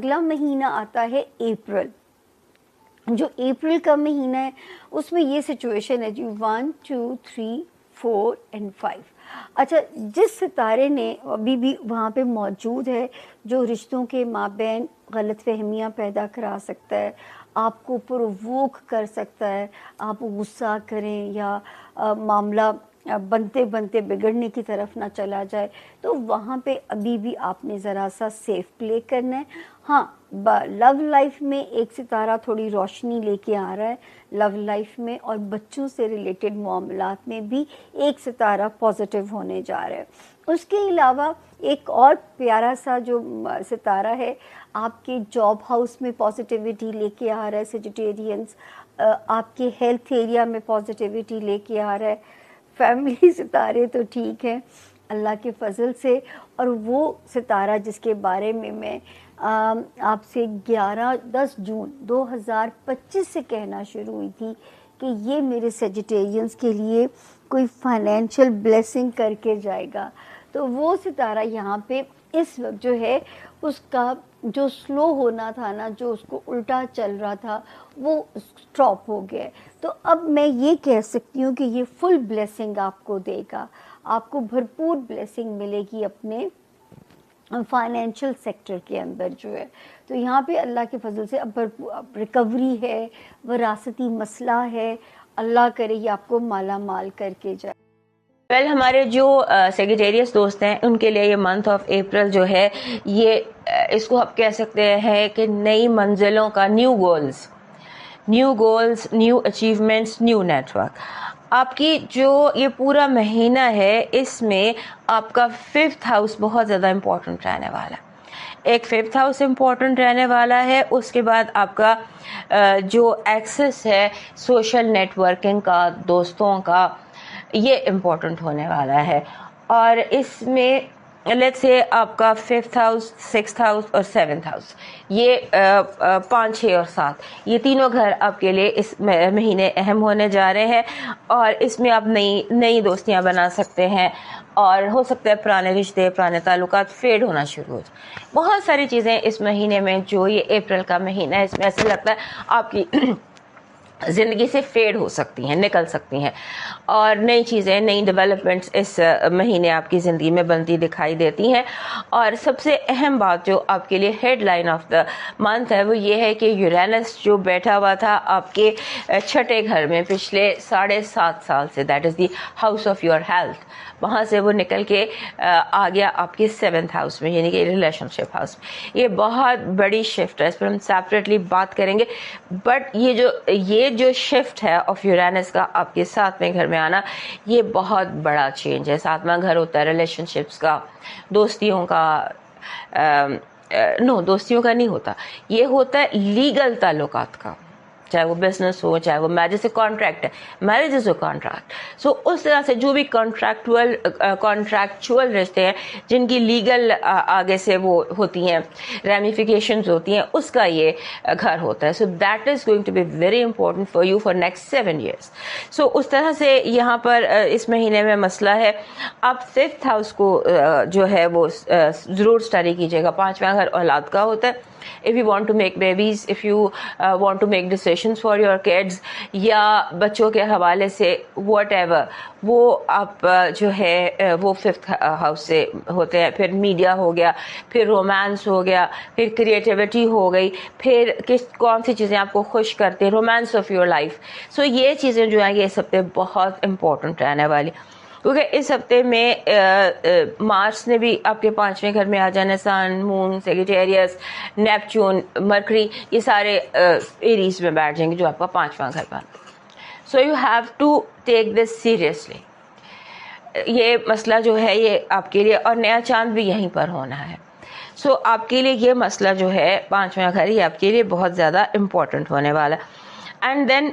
اگلا مہینہ آتا ہے اپریل. جو اپریل کا مہینہ ہے اس میں یہ سچویشن ہے جی 1 2 3 4 and 5. اچھا, جس ستارے نے ابھی بھی وہاں پہ موجود ہے جو رشتوں کے مابین غلط فہمیاں پیدا کرا سکتا ہے, آپ کو پرووک کر سکتا ہے, آپ غصہ کریں یا معاملہ بنتے بنتے بگڑنے کی طرف نہ چلا جائے, تو وہاں پہ ابھی بھی آپ نے ذرا سا سیف پلے کرنا ہے. ہاں, لو لائف میں ایک ستارہ تھوڑی روشنی لے کے آ رہا ہے لو لائف میں, اور بچوں سے ریلیٹڈ معاملات میں بھی ایک ستارہ پازیٹیو ہونے جا رہا ہے. اس کے علاوہ ایک اور پیارا سا جو ستارہ ہے آپ کے جاب ہاؤس میں پازیٹیوٹی لے کے آ رہا ہے سیجیٹیرینس, آپ کے ہیلتھ ایریا میں پازیٹیوٹی لے کے آ رہا ہے. فیملی ستارے تو ٹھیک ہیں اللہ کے فضل سے, اور وہ ستارہ جس کے بارے میں آپ سے 10 جون 2025 سے کہنا شروع ہوئی تھی کہ یہ میرے سیجیٹیرینس کے لیے کوئی فائنینشیل بلیسنگ کر کے جائے گا, تو وہ ستارہ یہاں پہ اس وقت جو ہے اس کا جو سلو ہونا تھا نا, جو اس کو الٹا چل رہا تھا, وہ اسٹاپ ہو گیا. تو اب میں یہ کہہ سکتی ہوں کہ یہ فل بلیسنگ آپ کو دے گا, آپ کو بھرپور بلیسنگ ملے گی اپنے فائنینشیل سیکٹر کے اندر جو ہے. تو یہاں پہ اللہ کے فضل سے اب ریکوری ہے, وراثتی مسئلہ ہے, اللہ کرے یہ آپ کو مالا مال کر کے جائے. ویل ہمارے جو سیگیٹیریس دوست ہیں ان کے لیے یہ منتھ آف اپریل جو ہے یہ اس کو آپ کہہ سکتے ہیں کہ نئی منزلوں کا, new goals, new achievements, new network. آپ کی جو یہ پورا مہینہ ہے اس میں آپ کا 5th ہاؤس بہت زیادہ امپورٹنٹ رہنے والا ہے. ایک 5th ہاؤس امپورٹنٹ رہنے والا ہے, اس کے بعد آپ کا جو ایکسس ہے سوشل نیٹ ورکنگ کا, دوستوں کا, یہ امپورٹنٹ ہونے والا ہے. اور اس میں لیٹس سے آپ کا 5th ہاؤس, 6th ہاؤس اور 7th ہاؤس, یہ 5 6 اور 7 یہ تینوں گھر آپ کے لیے اس مہینے اہم ہونے جا رہے ہیں, اور اس میں آپ نئی دوستیاں بنا سکتے ہیں, اور ہو سکتا ہے پرانے رشتے, پرانے تعلقات فیڈ ہونا شروع ہو جائے. بہت ساری چیزیں اس مہینے میں, جو یہ اپریل کا مہینہ ہے اس میں ایسا لگتا ہے آپ کی زندگی سے فیڈ ہو سکتی ہیں, نکل سکتی ہیں, اور نئی چیزیں, نئی ڈیولپمنٹس اس مہینے آپ کی زندگی میں بنتی دکھائی دیتی ہیں. اور سب سے اہم بات جو آپ کے لیے headline of the month ہے وہ یہ ہے کہ یورینس جو بیٹھا ہوا تھا آپ کے 6ٹھے گھر میں پچھلے 7.5 سال سے, that is the house of your health, وہاں سے وہ نکل کے آ گیا آپ کے 7th ہاؤس میں, یعنی کہ ریلیشن شپ ہاؤس میں. یہ بہت بڑی شفٹ ہے, اس پر ہم سیپریٹلی بات کریں گے, بٹ یہ جو شفٹ ہے آف یورینس کا آپ کے 7ویں گھر میں آنا, یہ بہت بڑا چینج ہے. 7واں گھر ہوتا ہے ریلیشن شپس کا, دوستیوں کا, دوستیوں کا نہیں ہوتا, یہ ہوتا ہے لیگل تعلقات کا, چاہے وہ بزنس ہو, چاہے وہ میرج سے کانٹریکٹ ہے, میرج از اے کانٹریکٹ. سو اس طرح سے جو بھی کانٹریکچول رشتے ہیں جن کی لیگل آگے سے وہ ہوتی ہیں, ریمیفیکیشنز ہوتی ہیں, اس کا یہ گھر ہوتا ہے. So that is going to be very important for you for next 7 years. So اس طرح سے یہاں پر اس مہینے میں مسئلہ ہے, آپ 5th ہاؤس کو جو ہے وہ ضرور اسٹڈی کیجیے گا. 5واں گھر اولاد کا ہوتا ہے. If you want to make babies, if you want to make decisions for your kids, یا بچوں کے حوالے سے whatever, وہ آپ جو ہے وہ 5th ہاؤس سے ہوتے ہیں. پھر میڈیا ہو گیا, پھر رومانس ہو گیا, پھر کریٹیوٹی ہو گئی, پھر کون سی چیزیں آپ کو خوش کرتے ہیں, رومانس آف یور لائف. سو یہ چیزیں جو ہیں یہ اس ہفتے بہت امپورٹنٹ رہنے والی, کیونکہ اس ہفتے میں مارس نے بھی آپ کے 5ویں گھر میں آ جانا, سن, مون, سیگیٹیریس, نیپچون, مرکری, یہ سارے ایریز میں بیٹھ جائیں گے جو آپ کا 5واں گھر بنتا ہے. So you have to take this seriously. یہ مسئلہ جو ہے یہ آپ کے لیے, اور نیا چاند بھی یہیں پر ہونا ہے. سو آپ کے لیے یہ مسئلہ جو ہے 5واں گھر یہ آپ کے لیے بہت زیادہ امپورٹنٹ ہونے والا. اینڈ دین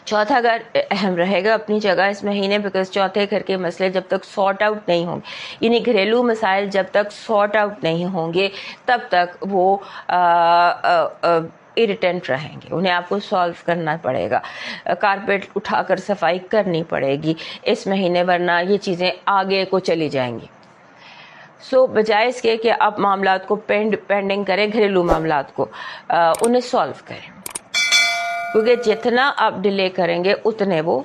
4تھا گھر اہم رہے گا اپنی جگہ اس مہینے, بیکاز 4تھے گھر کے مسئلے جب تک سارٹ آؤٹ نہیں ہوں گے, یعنی گھریلو مسائل جب تک سارٹ آؤٹ نہیں ہوں گے تب تک وہ اریٹنٹ رہیں گے, انہیں آپ کو سالو کرنا پڑے گا. کارپیٹ اٹھا کر صفائی کرنی پڑے گی اس مہینے, ورنہ یہ چیزیں آگے کو چلی جائیں گی. سو بجائے اس کے کہ آپ معاملات کو پینڈنگ کریں، گھریلو معاملات کو انہیں سالو کریں، کیونکہ جتنا آپ ڈیلے کریں گے اتنے وہ